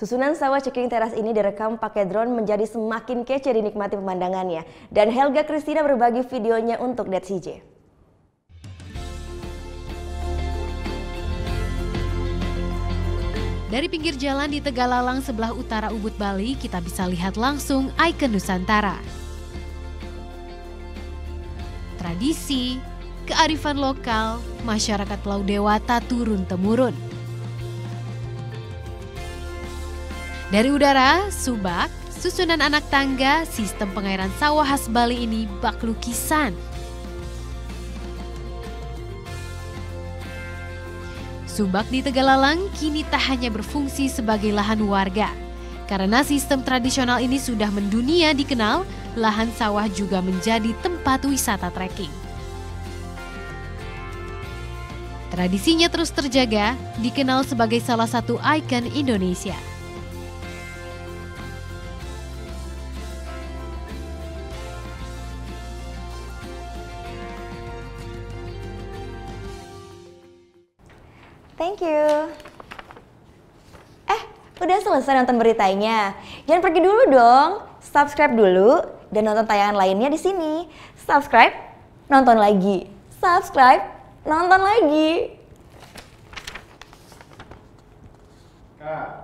Susunan sawah ceking teras ini direkam pakai drone menjadi semakin kece dinikmati pemandangannya. Dan Helga Kristina berbagi videonya untuk DCJ. Dari pinggir jalan di Tegalalang sebelah utara Ubud, Bali, kita bisa lihat langsung ikon Nusantara. Tradisi, kearifan lokal, masyarakat Pulau Dewata turun-temurun. Dari udara, subak, susunan anak tangga, sistem pengairan sawah khas Bali ini bak lukisan. Subak di Tegalalang kini tak hanya berfungsi sebagai lahan warga. Karena sistem tradisional ini sudah mendunia dikenal, lahan sawah juga menjadi tempat wisata trekking. Tradisinya terus terjaga, dikenal sebagai salah satu ikon Indonesia. Thank you. Udah selesai nonton beritanya? Jangan pergi dulu dong. Subscribe dulu dan nonton tayangan lainnya di sini. Subscribe, nonton lagi. Subscribe, nonton lagi. Kak.